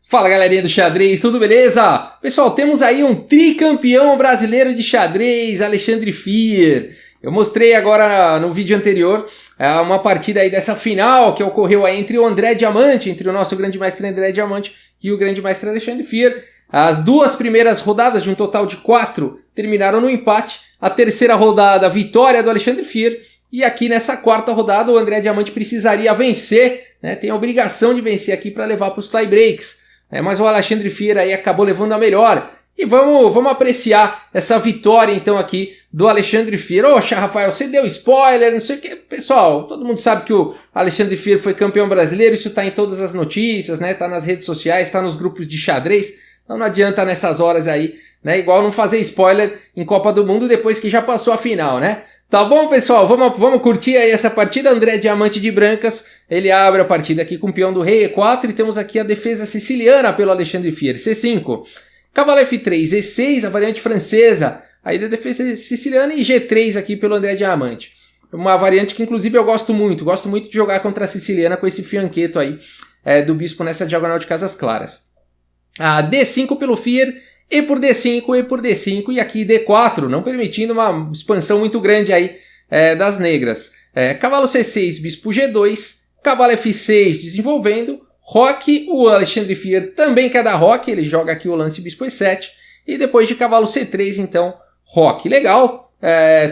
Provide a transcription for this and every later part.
Fala galerinha do xadrez, tudo beleza? Pessoal, temos aí um tricampeão brasileiro de xadrez, Alexandre Fier. Eu mostrei agora no vídeo anterior uma partida aí dessa final que ocorreu aí entre o André Diamante, entre o nosso grande mestre André Diamante e o grande mestre Alexandre Fier. As duas primeiras rodadas, de um total de 4, terminaram no empate. A terceira rodada, vitória do Alexandre Fier. E aqui nessa quarta rodada o André Diamante precisaria vencer, né? Tem a obrigação de vencer aqui para levar para os tie-breaks. Mas o Alexandre Fier aí acabou levando a melhor. E vamos apreciar essa vitória então aqui do Alexandre Fier. Oxa, Rafael, você deu spoiler, não sei o que. Pessoal, todo mundo sabe que o Alexandre Fier foi campeão brasileiro, isso está em todas as notícias, né? Tá nas redes sociais, está nos grupos de xadrez. Então não adianta nessas horas aí, né? Igual não fazer spoiler em Copa do Mundo depois que já passou a final, né? Tá bom, pessoal? Vamos curtir aí essa partida. André Diamante de brancas, ele abre a partida aqui com o peão do rei E4 e temos aqui a defesa siciliana pelo Alexandre Fier, C5. Cavalo F3, E6, a variante francesa, aí da defesa siciliana, e G3 aqui pelo André Diamante. Uma variante que inclusive eu gosto muito de jogar contra a siciliana com esse fianqueto aí do bispo nessa diagonal de casas claras. D5 pelo Fier, E por D5, E por D5 e aqui D4, não permitindo uma expansão muito grande aí das negras. Cavalo C6, bispo G2, cavalo F6 desenvolvendo, roque, o Alexandre Fier também quer dar roque, ele joga aqui o lance bispo E7 e depois de cavalo C3 então roque. Legal,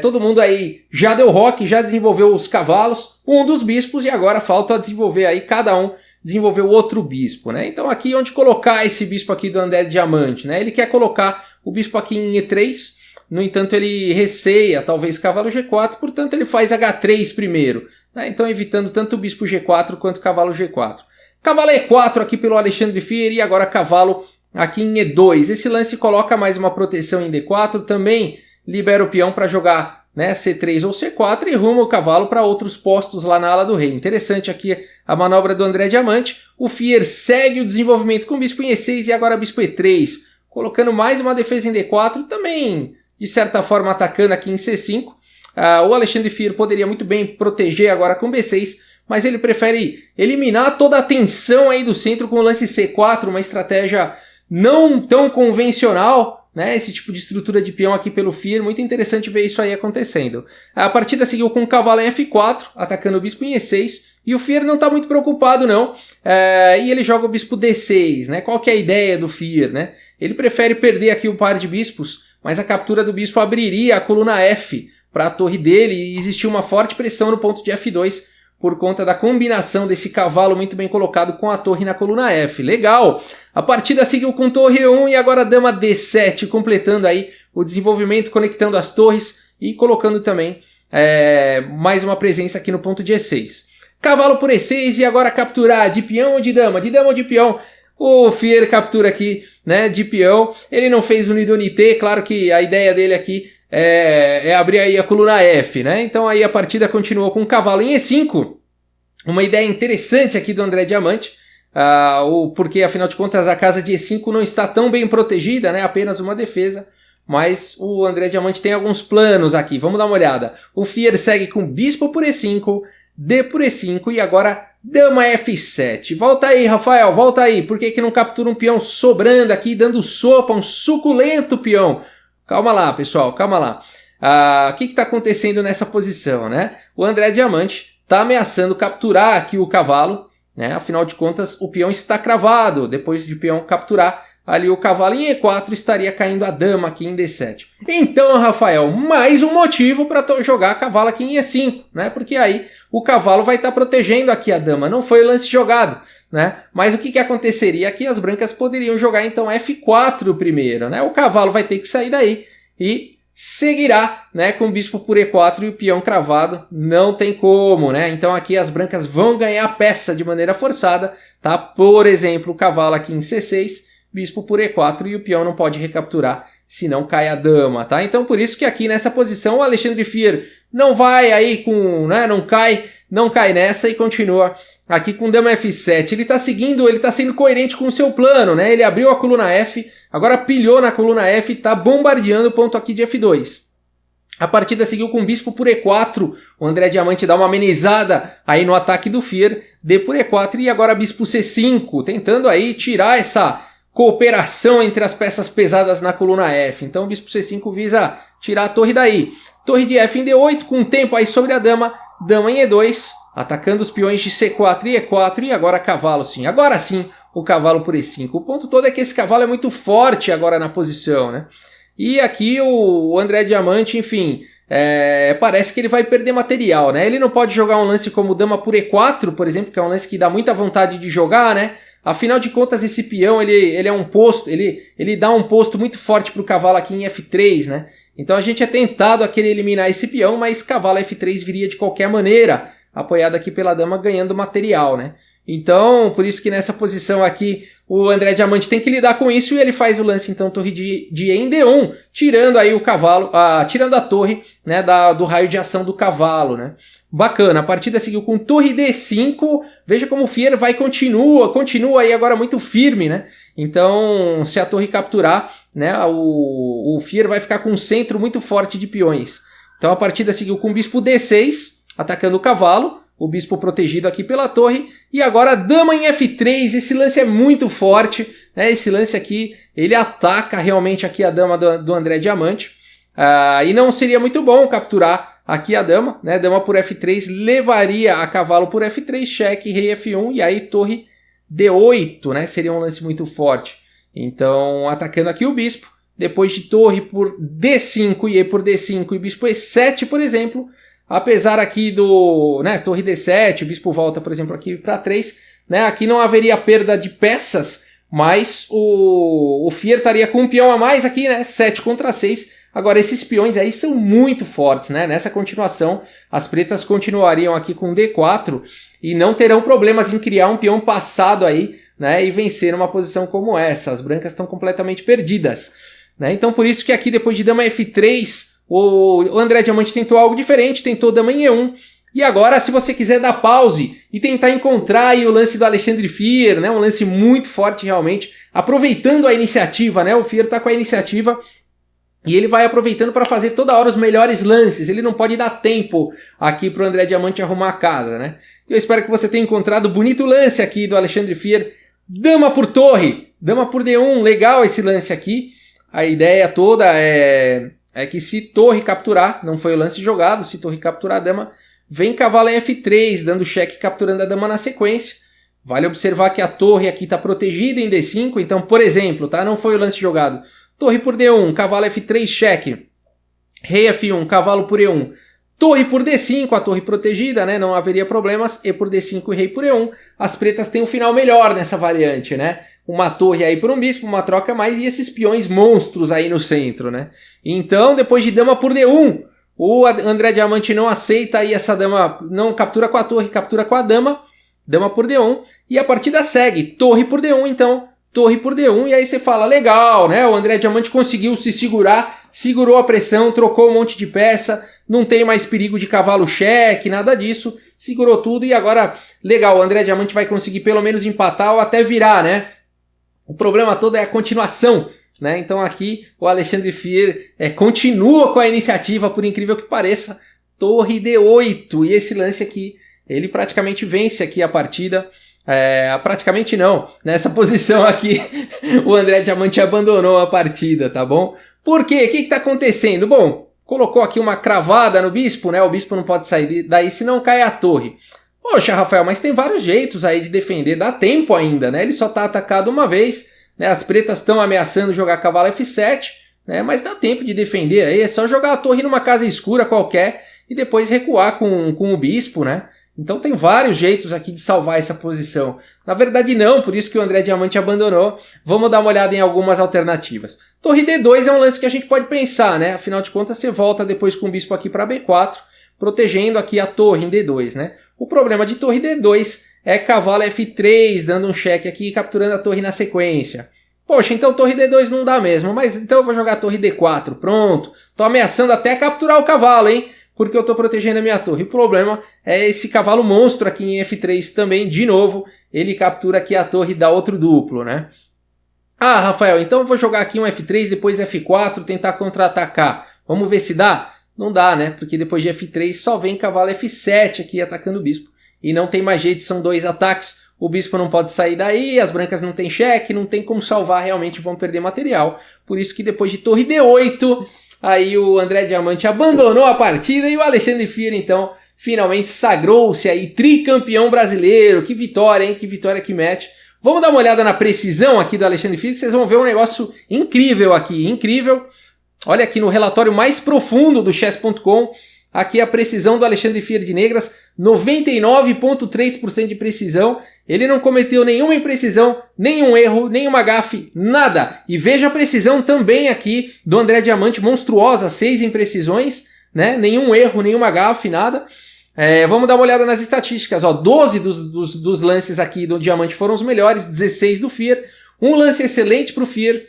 todo mundo aí já deu roque, já desenvolveu os cavalos, um dos bispos e agora falta desenvolver aí cada um desenvolver o outro bispo, né? Então aqui onde colocar esse bispo aqui do André Diamante, né? Ele quer colocar o bispo aqui em E3, no entanto ele receia talvez cavalo G4, portanto ele faz H3 primeiro, né? Então evitando tanto o bispo G4 quanto o cavalo G4. Cavalo E4 aqui pelo Alexandre Fier e agora cavalo aqui em E2. Esse lance coloca mais uma proteção em D4, também libera o peão para jogar, né, C3 ou C4 e ruma o cavalo para outros postos lá na ala do rei. Interessante aqui a manobra do André Diamante. O Fier segue o desenvolvimento com bispo em E6 e agora bispo E3, colocando mais uma defesa em D4, também de certa forma atacando aqui em C5. O Alexandre Fier poderia muito bem proteger agora com B6, mas ele prefere eliminar toda a tensão aí do centro com o lance C4, uma estratégia não tão convencional, né? Esse tipo de estrutura de peão aqui pelo Fier, muito interessante ver isso aí acontecendo. A partida seguiu com o cavalo em F4, atacando o bispo em E6, e o Fier não está muito preocupado não, e ele joga o bispo D6, né? Qual que é a ideia do Fier, né? Ele prefere perder aqui o par de bispos, mas a captura do bispo abriria a coluna F para a torre dele, e existia uma forte pressão no ponto de F2, por conta da combinação desse cavalo muito bem colocado com a torre na coluna F. Legal! A partida seguiu com torre 1 e agora dama D7, completando aí o desenvolvimento, conectando as torres e colocando também mais uma presença aqui no ponto de E6. Cavalo por E6 e agora capturar de peão ou de dama? De dama ou de peão? O Fier captura aqui, né, de peão. Ele não fez unidonité, claro que a ideia dele aqui é abrir aí a coluna F, né? Então aí a partida continuou com o cavalo em E5. Uma ideia interessante aqui do André Diamante, porque afinal de contas a casa de E5 não está tão bem protegida, né? Apenas uma defesa. Mas o André Diamante tem alguns planos aqui. Vamos dar uma olhada. O Fier segue com bispo por E5, D por E5 e agora dama F7. Volta aí, Rafael, volta aí. Por que não captura um peão sobrando aqui, dando sopa, um suculento peão? Calma lá, pessoal, calma lá. O que está acontecendo nessa posição, né? O André Diamante está ameaçando capturar aqui o cavalo, né? Afinal de contas, o peão está cravado. Depois de o peão capturar ali o cavalo em E4, estaria caindo a dama aqui em D7. Então, Rafael, mais um motivo para jogar cavalo aqui em E5, né? Porque aí o cavalo vai estar protegendo aqui a dama. Não foi o lance jogado, né? Mas o que aconteceria aqui? As brancas poderiam jogar então F4 primeiro, né? O cavalo vai ter que sair daí e seguirá, né, com o bispo por E4 e o peão cravado, não tem como, né? Então aqui as brancas vão ganhar a peça de maneira forçada, tá? Por exemplo, o cavalo aqui em C6, bispo por E4 e o peão não pode recapturar, senão cai a dama, tá? Então por isso que aqui nessa posição o Alexandre Fier não vai aí com, né, não cai nessa e continua aqui com dama F7. Ele está sendo coerente com o seu plano, né? Ele abriu a coluna F, agora pilhou na coluna F e está bombardeando o ponto aqui de F2. A partida seguiu com bispo por E4, o André Diamante dá uma amenizada aí no ataque do Fier, D por E4 e agora bispo C5, tentando aí tirar essa cooperação entre as peças pesadas na coluna F. Então o bispo C5 visa tirar a torre daí. Torre de F em D8, com tempo aí sobre a dama, dama em E2, atacando os peões de C4 e E4 e agora cavalo sim. Agora sim o cavalo por E5. O ponto todo é que esse cavalo é muito forte agora na posição, né? E aqui o André Diamante, enfim, parece que ele vai perder material, né? Ele não pode jogar um lance como dama por E4, por exemplo, que é um lance que dá muita vontade de jogar, né? Afinal de contas, esse peão, ele é um posto, ele dá um posto muito forte para o cavalo aqui em F3, né? Então a gente é tentado a querer eliminar esse peão, mas cavalo F3 viria de qualquer maneira, apoiado aqui pela dama, ganhando material, né? Então, por isso que nessa posição aqui, o André Diamante tem que lidar com isso e ele faz o lance, então, torre de E em D1, tirando aí o cavalo, tirando a torre, né, do raio de ação do cavalo, né? Bacana, a partida seguiu com torre D5, veja como o Fier continua aí agora muito firme, né? Então, se a torre capturar, né, o Fier vai ficar com um centro muito forte de peões. Então a partida seguiu com bispo D6, atacando o cavalo, o bispo protegido aqui pela torre, e agora dama em F3, esse lance é muito forte, né? Esse lance aqui, ele ataca realmente aqui a dama do André Diamante, e não seria muito bom capturar aqui a dama, né? Dama por F3 levaria a cavalo por F3, cheque, rei F1, e aí torre D8, né? Seria um lance muito forte. Então, atacando aqui o bispo, depois de torre por D5 e E por D5 e bispo E7, por exemplo, apesar aqui do, né, torre D7, o bispo volta, por exemplo, aqui para 3, né, aqui não haveria perda de peças, mas o Fier estaria com um peão a mais aqui, né, 7 contra 6. Agora, esses peões aí são muito fortes, né? Nessa continuação, as pretas continuariam aqui com D4 e não terão problemas em criar um peão passado aí, né, e vencer uma posição como essa. As brancas estão completamente perdidas, né? Então, por isso que aqui, depois de dama F3, o André Diamante tentou algo diferente, tentou dama em E1. E agora, se você quiser dar pause e tentar encontrar aí o lance do Alexandre Fier, né, um lance muito forte realmente, aproveitando a iniciativa, né? O Fier está com a iniciativa e ele vai aproveitando para fazer toda hora os melhores lances. Ele não pode dar tempo aqui para o André Diamante arrumar a casa, né? Eu espero que você tenha encontrado o bonito lance aqui do Alexandre Fier. Dama por torre, dama por D1, legal esse lance aqui. A ideia toda é que se torre capturar, não foi o lance jogado, se torre capturar a dama, vem cavalo em F3, dando cheque capturando a dama na sequência. Vale observar que a torre aqui está protegida em D5, então, por exemplo, tá? Não foi o lance jogado. Torre por D1, cavalo F3, cheque. Rei F1, cavalo por E1. Torre por D5, a torre protegida, né? Não haveria problemas. E por D5 e rei por E1. As pretas têm um final melhor nessa variante, né? Uma torre aí por um bispo, uma troca a mais e esses peões monstros aí no centro, né? Então, depois de dama por D1, o André Diamante não aceita aí essa dama, não captura com a torre, captura com a dama. Dama por D1 e a partida segue. Torre por D1, então. Torre por D1 e aí você fala, legal, né? O André Diamante conseguiu se segurar, segurou a pressão, trocou um monte de peça, não tem mais perigo de cavalo cheque, nada disso, segurou tudo e agora, legal, o André Diamante vai conseguir pelo menos empatar ou até virar, né? O problema todo é a continuação, né? Então aqui o Alexandre Fier continua com a iniciativa, por incrível que pareça, torre D8 e esse lance aqui, ele praticamente vence aqui a partida. Praticamente não, nessa posição aqui o André Diamante abandonou a partida, tá bom? Por quê? O que está acontecendo? Bom, colocou aqui uma cravada no bispo, né? O bispo não pode sair daí senão cai a torre. Poxa, Rafael, mas tem vários jeitos aí de defender, dá tempo ainda, né? Ele só está atacado uma vez, né? As pretas estão ameaçando jogar cavalo F7, né? Mas dá tempo de defender aí, é só jogar a torre numa casa escura qualquer e depois recuar com o bispo, né? Então tem vários jeitos aqui de salvar essa posição. Na verdade não, por isso que o André Diamante abandonou. Vamos dar uma olhada em algumas alternativas. Torre D2 é um lance que a gente pode pensar, né? Afinal de contas você volta depois com o bispo aqui para B4, protegendo aqui a torre em D2, né? O problema de torre D2 é cavalo F3, dando um cheque aqui e capturando a torre na sequência. Poxa, então torre D2 não dá mesmo, mas então eu vou jogar torre D4, pronto. Tô ameaçando até capturar o cavalo, hein? Porque eu estou protegendo a minha torre. O problema é esse cavalo monstro aqui em F3 também, de novo, ele captura aqui a torre e dá outro duplo, né? Ah, Rafael, então eu vou jogar aqui um F3, depois F4, tentar contra-atacar. Vamos ver se dá? não dá, né? Porque depois de F3 só vem cavalo F7 aqui atacando o bispo. E não tem mais jeito, são 2 ataques. O bispo não pode sair daí, as brancas não tem cheque, não tem como salvar, realmente vão perder material. Por isso que depois de torre D8, aí o André Diamante abandonou a partida e o Alexandre Fier, então, finalmente sagrou-se aí tricampeão brasileiro. Que vitória, hein? Que vitória que mete. Vamos dar uma olhada na precisão aqui do Alexandre Fier, que vocês vão ver um negócio incrível aqui, incrível. Olha aqui no relatório mais profundo do chess.com, aqui a precisão do Alexandre Fier de Negras, 99,3% de precisão. Ele não cometeu nenhuma imprecisão, nenhum erro, nenhuma gafe, nada. E veja a precisão também aqui do André Diamante, monstruosa, 6 imprecisões, né? Nenhum erro, nenhuma gafe, nada. Vamos dar uma olhada nas estatísticas. 12 dos lances aqui do Diamante foram os melhores, 16 do Fier. Um lance excelente para o Fier,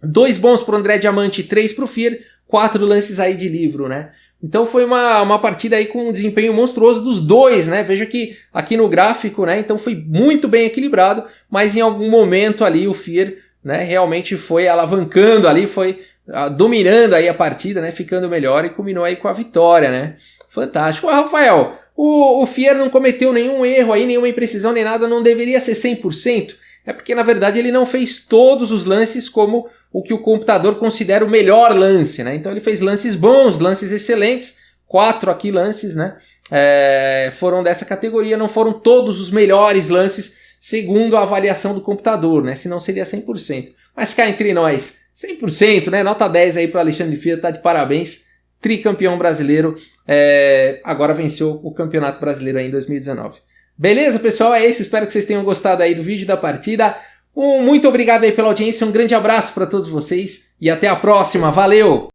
2 bons para o André Diamante e 3 para o Fier. 4 lances aí de livro, né? Então foi uma partida aí com um desempenho monstruoso dos dois, né? Veja que aqui no gráfico, né? Então foi muito bem equilibrado, mas em algum momento ali o Fier, né, realmente foi alavancando ali, foi dominando aí a partida, né? Ficando melhor e culminou aí com a vitória, né? Fantástico. Rafael, o Fier não cometeu nenhum erro aí, nenhuma imprecisão nem nada, não deveria ser 100%? É porque na verdade ele não fez todos os lances como o que o computador considera o melhor lance, né? Então ele fez lances bons, lances excelentes, 4 aqui lances, né? Foram dessa categoria, não foram todos os melhores lances segundo a avaliação do computador, né? Senão seria 100%. Mas cá entre nós, 100%, né? Nota 10 aí para o Alexandre Fier, tá de parabéns, tricampeão brasileiro, agora venceu o Campeonato Brasileiro aí em 2019. Beleza, pessoal? É isso. Espero que vocês tenham gostado aí do vídeo da partida. Muito obrigado aí pela audiência. Um grande abraço para todos vocês e até a próxima. Valeu!